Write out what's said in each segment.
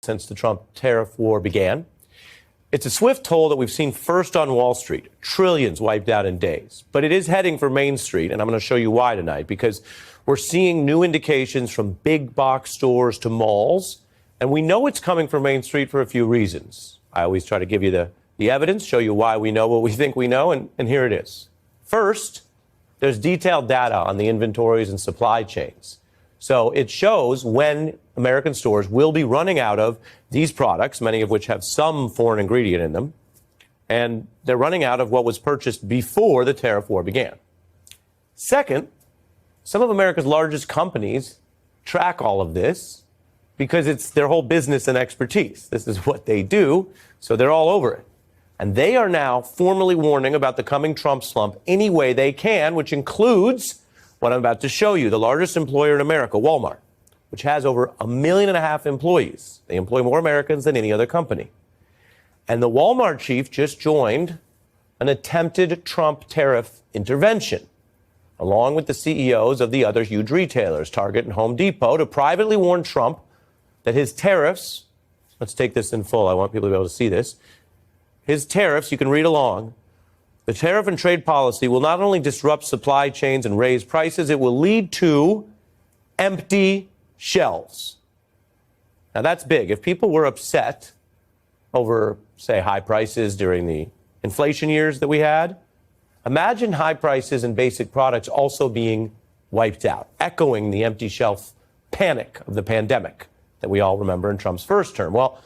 since the Trump tariff war began. It's a swift toll that we've seen first on Wall Street, trillions wiped out in days. But it is heading for Main Street, and I'm going to show you why tonight, because we're seeing new indications from big box stores to malls, and we know it's coming for Main Street for a few reasons. I always try to give you the evidence, show you why we know what we think we know, and here it is. First, there's detailed data on the inventories and supply chains. So it shows when American stores will be running out of these products, many of which have some foreign ingredient in them, and they're running out of what was purchased before the tariff war began. Second, some of America's largest companies track all of this because it's their whole business and expertise. This is what they do, so they're all over it. And they are now formally warning about the coming Trump slump any way they can, which includes what I'm about to show you, the largest employer in America, Walmart, which has over 1.5 million employees. They employ more Americans than any other company. And the Walmart chief just joined an attempted Trump tariff intervention, along with the CEOs of the other huge retailers, Target and Home Depot, to privately warn Trump that his tariffs, let's take this in full, I want people to be able to see this, his tariffs, you can read along, the tariff and trade policy will not only disrupt supply chains and raise prices, it will lead to empty shelves. Now, that's big. If people were upset over, say, high prices during the inflation years that we had, imagine high prices and basic products also being wiped out, echoing the empty shelf panic of the pandemic that we all remember in Trump's first term. Well,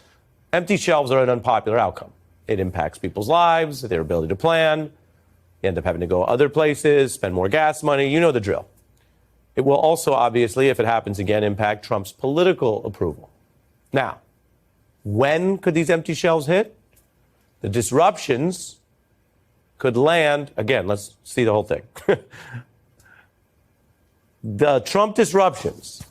empty shelves are an unpopular outcome. It impacts people's lives, their ability to plan. You end up having to go other places, spend more gas money. You know the drill. It will also, obviously, if it happens again, impact Trump's political approval. Now, when could these empty shelves hit? The disruptions could land, again, let's see the whole thing. The Trump disruptions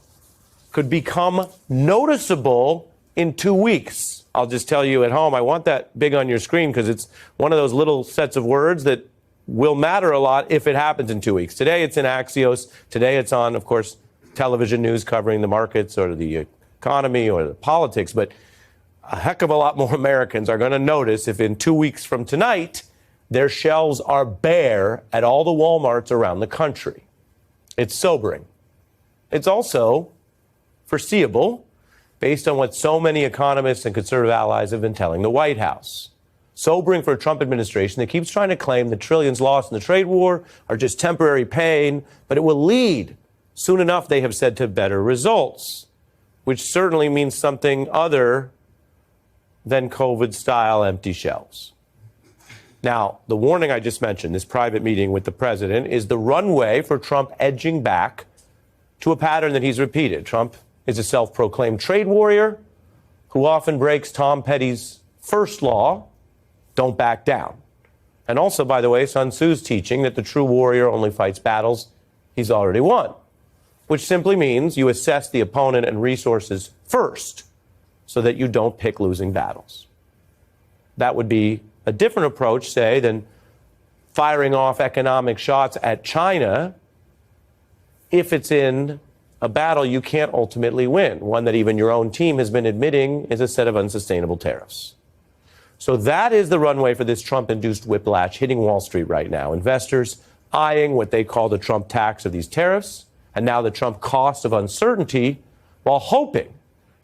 could become noticeable in 2 weeks. I'll just tell you at home, I want that big on your screen because it's one of those little sets of words that will matter a lot if it happens in 2 weeks. Today it's in Axios. Today it's on, of course, television news covering the markets or the economy or the politics. But a heck of a lot more Americans are going to notice if in 2 weeks from tonight, their shelves are bare at all the Walmarts around the country. It's sobering. It's also foreseeable based on what so many economists and conservative allies have been telling the White House. Sobering for a Trump administration that keeps trying to claim the trillions lost in the trade war are just temporary pain, but it will lead, soon enough, they have said, to better results, which certainly means something other than COVID-style empty shelves. Now, the warning I just mentioned, this private meeting with the president, is the runway for Trump edging back to a pattern that he's repeated. Trump is a self-proclaimed trade warrior who often breaks Tom Petty's first law, don't back down. And also, by the way, Sun Tzu's teaching that the true warrior only fights battles he's already won, which simply means you assess the opponent and resources first so that you don't pick losing battles. That would be a different approach, say, than firing off economic shots at China if it's in a battle you can't ultimately win, one that even your own team has been admitting is a set of unsustainable tariffs. So that is the runway for this Trump-induced whiplash hitting Wall Street right now. Investors eyeing what they call the Trump tax of these tariffs, and now the Trump cost of uncertainty, while hoping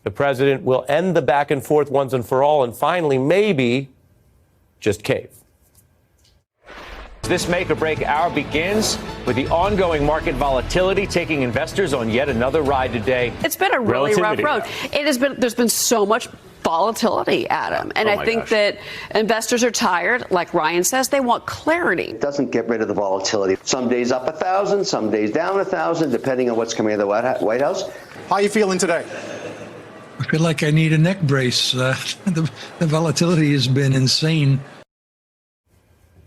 the president will end the back and forth once and for all and finally maybe just cave. This make or break hour begins with the ongoing market volatility taking investors on yet another ride today. It's been a really rough road. There's been so much volatility, Adam. And I think that investors are tired. Like Ryan says, they want clarity. It doesn't get rid of the volatility. Some days up 1,000, some days down 1,000, depending on what's coming out of the White House. How are you feeling today? I feel like I need a neck brace. The volatility has been insane.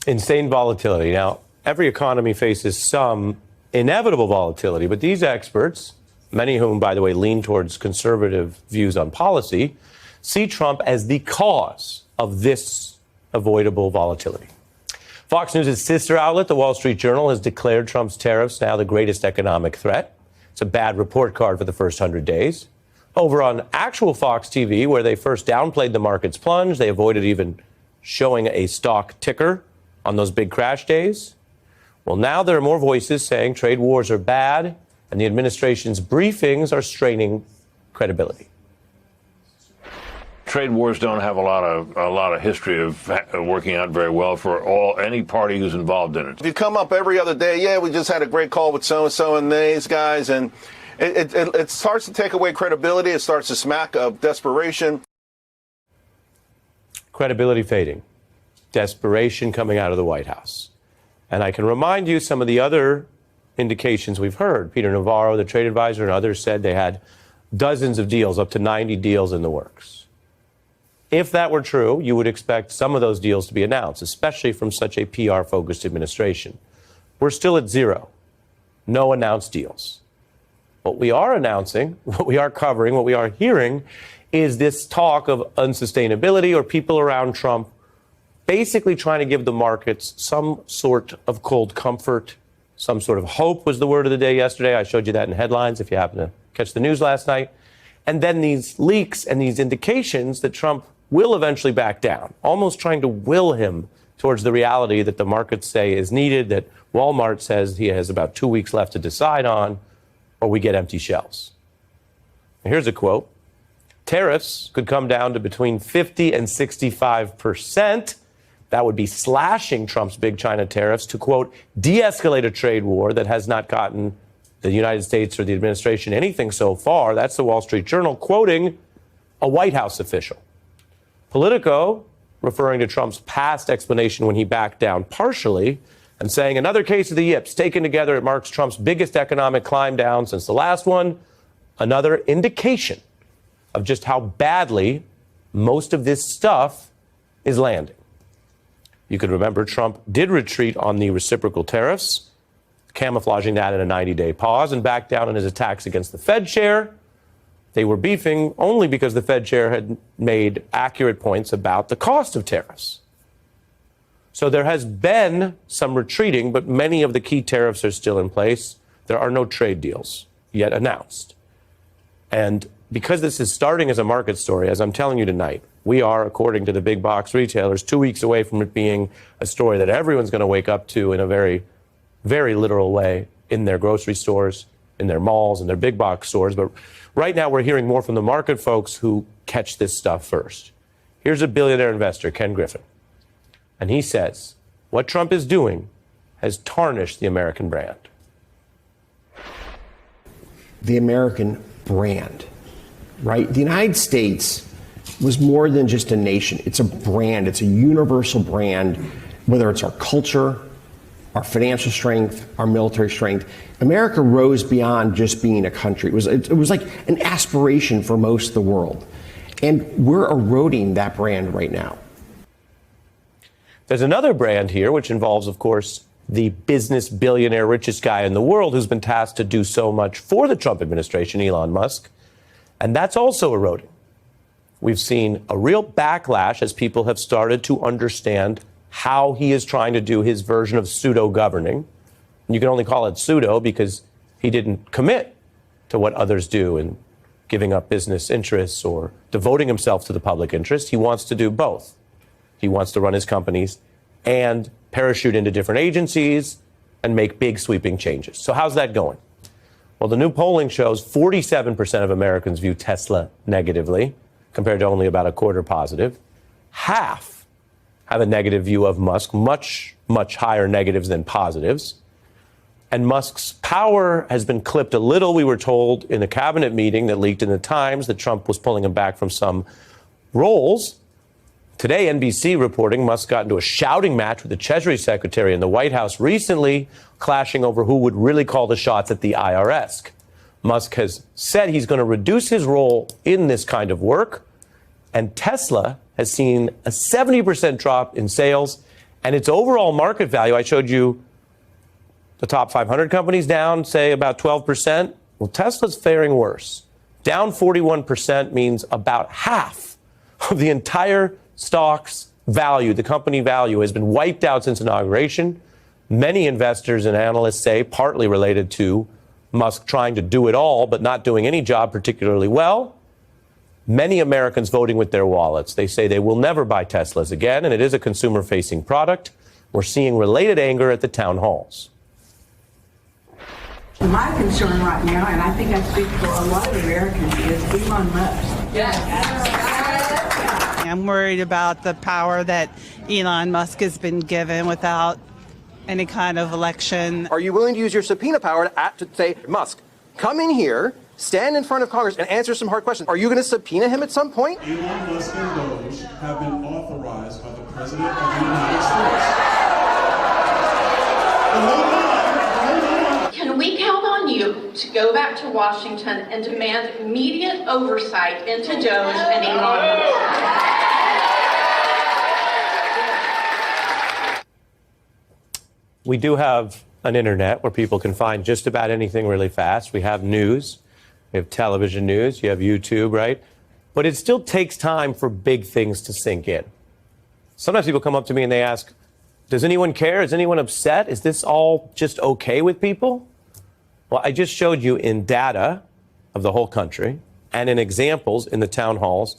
Insane volatility. Now, every economy faces some inevitable volatility, but these experts, many of whom, by the way, lean towards conservative views on policy, see Trump as the cause of this avoidable volatility. Fox News' sister outlet, the Wall Street Journal, has declared Trump's tariffs now the greatest economic threat. It's a bad report card for the first 100 days. Over on actual Fox TV, where they first downplayed the market's plunge, they avoided even showing a stock ticker on those big crash days. Well, now there are more voices saying trade wars are bad and the administration's briefings are straining credibility. Trade wars don't have a lot of history of working out very well for any party who's involved in it. If you come up every other day, yeah, we just had a great call with so-and-so and these guys, and it starts to take away credibility. It starts to smack of desperation. Credibility fading. Desperation coming out of the White House. And I can remind you some of the other indications we've heard. Peter Navarro, the trade advisor, and others said they had dozens of deals, up to 90 deals in the works. If that were true, you would expect some of those deals to be announced, especially from such a PR-focused administration. We're still at zero. No announced deals. What we are announcing, what we are covering, what we are hearing is this talk of unsustainability or people around Trump basically trying to give the markets some sort of cold comfort, some sort of hope was the word of the day yesterday. I showed you that in headlines if you happen to catch the news last night. And then these leaks and these indications that Trump will eventually back down, almost trying to will him towards the reality that the markets say is needed, that Walmart says he has about 2 weeks left to decide on, or we get empty shelves. Here's a quote. Tariffs could come down to between 50 and 65%. That would be slashing Trump's big China tariffs to, quote, de-escalate a trade war that has not gotten the United States or the administration anything so far. That's the Wall Street Journal quoting a White House official. Politico, referring to Trump's past explanation when he backed down partially and saying another case of the yips taken together, it marks Trump's biggest economic climb down since the last one. Another indication of just how badly most of this stuff is landing. You could remember Trump did retreat on the reciprocal tariffs, camouflaging that in a 90-day pause, and backed down on his attacks against the Fed chair. They were beefing only because the Fed chair had made accurate points about the cost of tariffs. So there has been some retreating, but many of the key tariffs are still in place. There are no trade deals yet announced. And because this is starting as a market story, as I'm telling you tonight, we are, according to the big box retailers, 2 weeks away from it being a story that everyone's going to wake up to in a very, very literal way in their grocery stores, in their malls, in their big box stores. But right now, we're hearing more from the market folks who catch this stuff first. Here's a billionaire investor, Ken Griffin. And he says, what Trump is doing has tarnished the American brand. The American brand, right? The United States was more than just a nation. It's a brand. It's a universal brand, whether it's our culture, our financial strength, our military strength. America rose beyond just being a country. It was like an aspiration for most of the world. And we're eroding that brand right now. There's another brand here, which involves, of course, the business billionaire, richest guy in the world who's been tasked to do so much for the Trump administration, Elon Musk. And that's also eroding. We've seen a real backlash as people have started to understand how he is trying to do his version of pseudo-governing. And you can only call it pseudo because he didn't commit to what others do in giving up business interests or devoting himself to the public interest. He wants to do both. He wants to run his companies and parachute into different agencies and make big sweeping changes. So how's that going? Well, the new polling shows 47% of Americans view Tesla negatively, compared to only about a quarter positive. Half have a negative view of Musk, much, much higher negatives than positives. And Musk's power has been clipped a little. We were told in a cabinet meeting that leaked in the Times that Trump was pulling him back from some roles. Today, NBC reporting Musk got into a shouting match with the Treasury Secretary in the White House recently, clashing over who would really call the shots at the IRS. Musk has said he's going to reduce his role in this kind of work. And Tesla has seen a 70% drop in sales and its overall market value. I showed you the top 500 companies down, say, about 12%. Well, Tesla's faring worse. Down 41% means about half of the entire stock's value, the company value, has been wiped out since inauguration. Many investors and analysts say partly related to Musk trying to do it all, but not doing any job particularly well. Many Americans voting with their wallets. They say they will never buy Teslas again, and it is a consumer-facing product. We're seeing related anger at the town halls. My concern right now, and I think I speak for a lot of Americans, is Elon Musk. I'm worried about the power that Elon Musk has been given without any kind of election. Are you willing to use your subpoena power to say, Musk, come in here, stand in front of Congress, and answer some hard questions? Are you going to subpoena him at some point? Elon Musk and Doge have been authorized by the President of the United States. Can we count on you to go back to Washington and demand immediate oversight into Doge and Elon Musk? We do have an internet where people can find just about anything really fast. We have news, we have television news, you have YouTube, right? But it still takes time for big things to sink in. Sometimes people come up to me and they ask, does anyone care? Is anyone upset? Is this all just okay with people? Well, I just showed you in data of the whole country and in examples in the town halls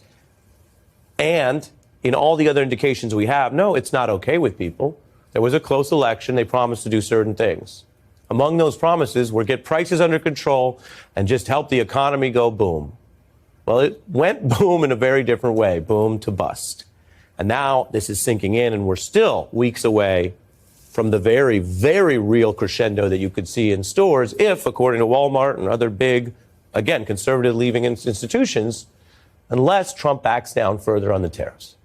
and in all the other indications we have, no, it's not okay with people. There was a close election. They promised to do certain things. Among those promises were get prices under control and just help the economy go boom. Well, it went boom in a very different way, boom to bust. And now this is sinking in, and we're still weeks away from the very, very real crescendo that you could see in stores if, according to Walmart and other big, again, conservative leaving institutions, unless Trump backs down further on the tariffs.